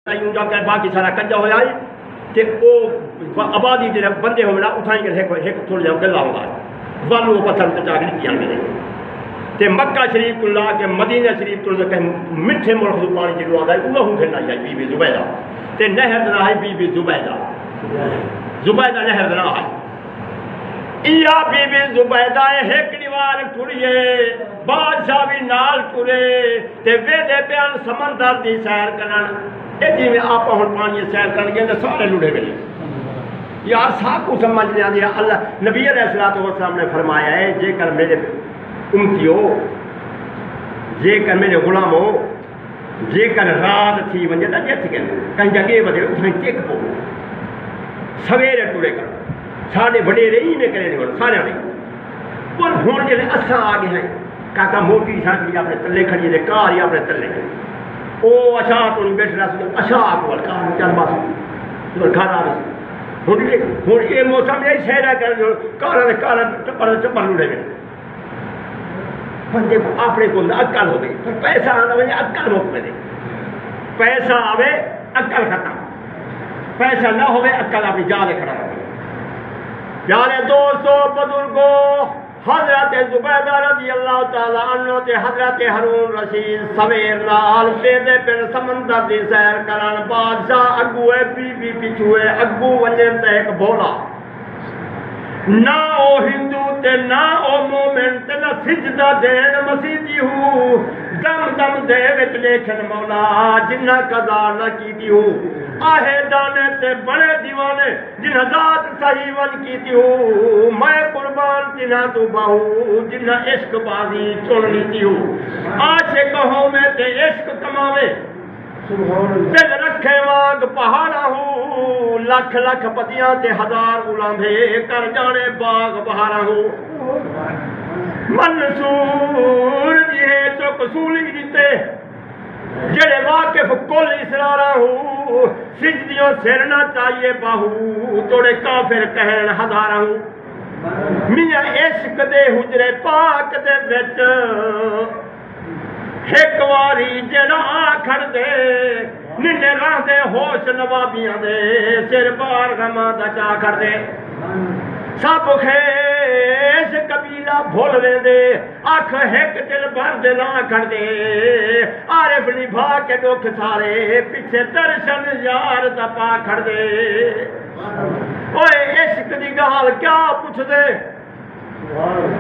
یوں جا کر باقی سارا کجا ہویا ہے تے او آبادی جڑے بندے ہونا اٹھائیں گے ایک تھوڑا جا گلا ہوگا والو پتھر تے جا کے کیاں ملے تے مکہ شریف کو لا کے مدینہ شریف تو کہ میٹھے ملک دو پانی جڑو آدا ہے انہوں کھنا ہے بی بی زبیدہ تے نہر دنا ہے بی بی زبیدہ نہر دنا ہے یا بی بی زبیدہ ایک دیوار ٹریے بادشاہ بھی نال ٹرے تے ویدے بیان سمندر دی سیر کرن اے جی میں آپ ہن پانی سیر کرن گے تے سارے لڑے گئے یار صاحب کو سمجھ نہیں آتی اللہ نبی علیہ السلام نے فرمایا ہے جے کر میرے امتی ہو جے کر میرے غلام ہو جے کر رات تھی ونجے تا جت کے کہیں جگہ بدے اتھیں ٹیک پو سویرے ٹرے کر ساڑھے بڑے رہی میں کرے نہیں سارے نہیں پر ہون کے لئے اساں آگے ہیں کاکا موٹی سانکلی اپنے تلے کھڑی دے کاری اپنے تلے او اشاہ تو نہیں بیٹھ رہا سکتے اشاہ کو کار چل باس تو گھر آ رہی ہون یہ موسم یہی شہرہ کر جو کارا چپر لڑے گئے بندے کو اپنے کو عقل ہو گئی پر پیسہ آنا وجہ عقل موقع میں دے پیسہ آوے عقل ختم پیسہ نہ ہوئے عقل اپنی جادے کھڑا رہے پیارے دوستو بزرگو حضرت زبیدہ رضی اللہ تعالیٰ عنہ تے حضرت ہارون رشید سویر نال بیدے پر سمندر دی سیر کرن بادشاہ اگوے بی بی پچھوے اگو ونجن تے ایک بولا نہ او ہندو تے نہ او مومن تے نہ سجدہ دین مسیحی ہو دم دم دے وچ لیکن مولا جنہ قضا نہ کیتی ہو آہے دانے تے بڑے دیوانے جنہ ذات صحیح ون کیتی ہو میں قربان تنہ تو باہو جنہ عشق بازی چون لیتی ہو عاشق ہوں میں تے عشق کماوے دل رکھے وانگ پہاڑا ہو لکھ لکھ پتیاں تے ہزار غلامے کر جانے باغ بہارا ہو منصور جی چوک سولی دیتے جڑے واقف کل اسرارا ہو سجدیوں سرنا چاہیے باہو توڑے کافر کہن ہزارا ہو میاں عشق دے حجرے پاک دے بچ ایک واری جڑا آکھڑ دے ننے راہ دے ہوش نوابیاں دے سر بار غمہ دا چا کر دے سب خیش قبیلہ بھول لے دے آنکھ ایک دل بھر دل آکھڑ دے عارف نبھا کے دکھ سارے پیچھے درشن یار دا پا کھڑ دے اوے عشق دی گال کیا پوچھ دے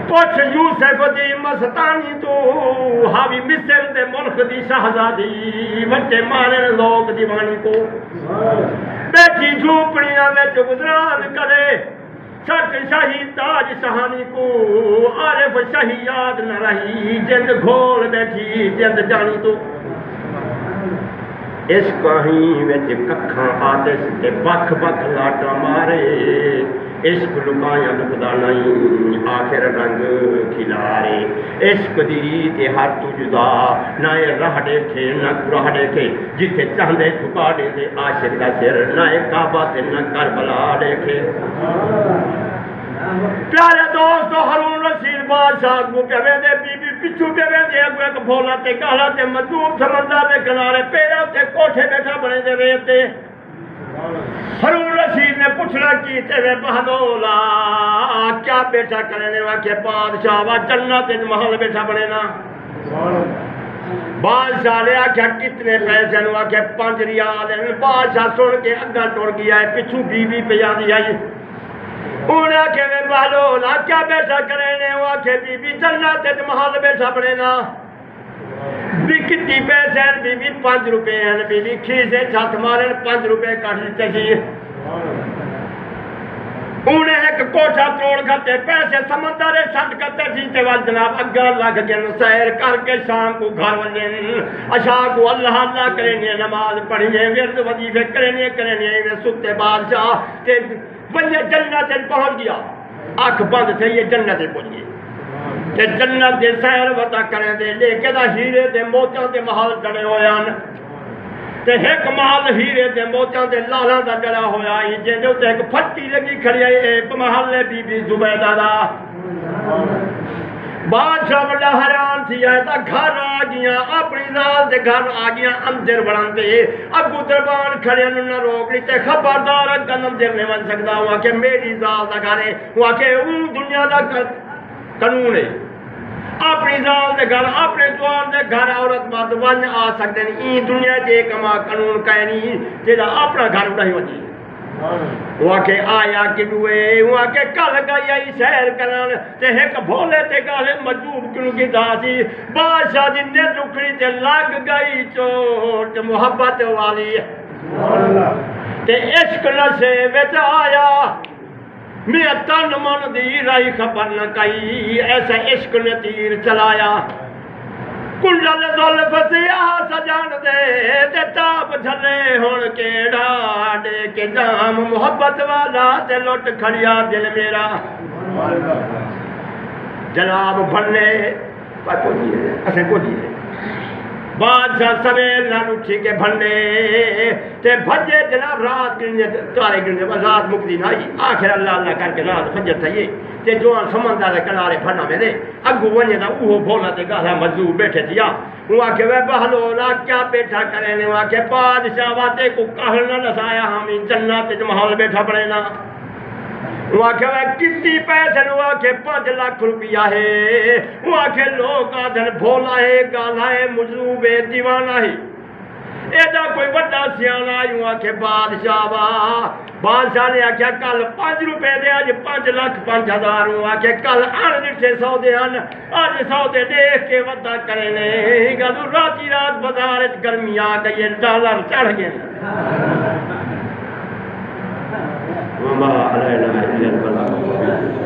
پوچھ یوسف دی مستانی تو حاوی مصر دے ملک دی شہزادی وٹے مارن لوگ دیوانی کو بیٹھی جھوپڑیاں میں جو گزران کرے چھٹ شاہی تاج شہانی کو عارف شاہی یاد نہ رہی جند گھول بیٹھی جند جانی تو اس کہیں وچ ککھاں آدس تے بکھ بکھ لاٹا مارے عشق لکایا لکدا نہیں آخر رنگ کھلارے عشق دی تے ہر تو جدا نہ راہ دیکھے نہ راہ دیکھے جتھے چاہندے جھکا دے دے عاشق دا سر نہ کعبہ تے نہ کربلا دیکھے پیارے دوستو ہارون رشید بادشاہ کو پیوے دے بی بی پچھو پیوے دے اگو ایک بھولا تے گالا تے مجوب سمندر دے کنارے پیرا تے کوٹھے بیٹھا بنے دے ریتے ہارون رشید نے پوچھنا کیتے وے بہدولا کیا بیٹھا کرنے واقعے بادشاہ وا جنت محل بیٹھا بنے نا بادشاہ نے آکھا کتنے پیسے نو آکھے 5 ریال بادشاہ سن کے اگا ٹر گیا ہے پچھو بی بی پیا دی آئی انہیں آکھے میں بہدولا کیا بیٹھا کرنے واقعے بی بی جنت محل بیٹھا بنے نا بھی کتی پیسے ہیں بی بی 5 روپے ہیں بی بی کھیسے چھت مارن 5 روپے کاٹھی چاہیے انہیں ایک کوٹھا توڑ کرتے پیسے سمندر سٹ کرتے جیتے وال جناب اگا لگ گن سیر کر کے شام کو گھر ونجن عشاء کو اللہ اللہ کرنے نماز پڑھنے ورد وظیفے کرنے سکتے بادشاہ تے ونجے جنت پہنچ گیا آنکھ بند تھے یہ جنت پہنچ گئی کہ جنت دے سیر وطا کریں دے لے کے دا ہیرے دے موچاں دے محل جڑے ہویاں تے ایک محل ہیرے دے موچاں دے لالاں دا جڑا ہویا ہی جے دے تے ایک پھٹی لگی کھڑی ہے محل بی بی زبیدہ دا بادشاہ بڑا حیران تھی آئے تا گھر آ گیا اپنی ذات دے گھر آ گیا اندر بڑھن دے اگو دربان کھڑے انہوں نے روک لی تے خبردار اگن اندر نہیں بن سکتا ہوا کہ میری ذات دا گھر ہے ہوا کہ اون دنیا دا قانون ہے اپنی ذات دے گھر اپنے دوار دے گھر عورت مرد ون آ سکتے ہیں این دنیا جے کما قانون کہے نہیں جیدہ اپنا گھر اڑائی وجی وہاں کے آیا کڈوئے وہاں کے کل گئی آئی سیر کرن تے ایک بھولے تے گالے مجبور کنو کی داسی بادشاہ جی نے رکھڑی تے لگ گئی چوٹ محبت والی تے عشق نشے وچ آیا میں تن من دی رائی خبر نہ کئی ایسا عشق نے تیر چلایا کنڈل ظلف سیاہ سجان دے تے تاب جھلے ہون کے ڈاڑے کے جام محبت والا تے لوٹ کھڑیا دل میرا جناب بھلے کو دیئے اسے کو دیئے بادشاہ سویر نہ اٹھی کے بھلے تے بھجے جناب رات گرنے تارے گرنے رات مکتی نہ آئی آخر اللہ اللہ کر کے رات فجر تھا یہ تے جوان سمندر دے کنارے بھنا میں دے اگو ونجے دا اوہو بھولا تے گالا مزدور بیٹھے تھیا وہاں کے وہ بہلولا کیا بیٹھا کرنے وہاں کے بادشاہ واتے کو کہل نہ لسایا ہمیں جنات جمحال بیٹھا پڑے نا وہاں کے وہ کتی پیسے وہاں کے 5 لاکھ روپیہ ہے وہاں کے لوگ آدھن بھولا ہے گالا ہے مجذوب ہے دیوانہ ہے ایدہ کوئی وڈا سیانا آئی وہاں کے بادشاہ نے آکھیا کل 5 روپے دے آج 5 لاکھ 5 ہزار ہوا کہ کل آن جٹھے سودے آن آج سودے دیکھ کے ودا کرنے گلو راتی رات بازار گرمی آ گئی ڈالر چڑھ گئے وما علینا الا البلاغ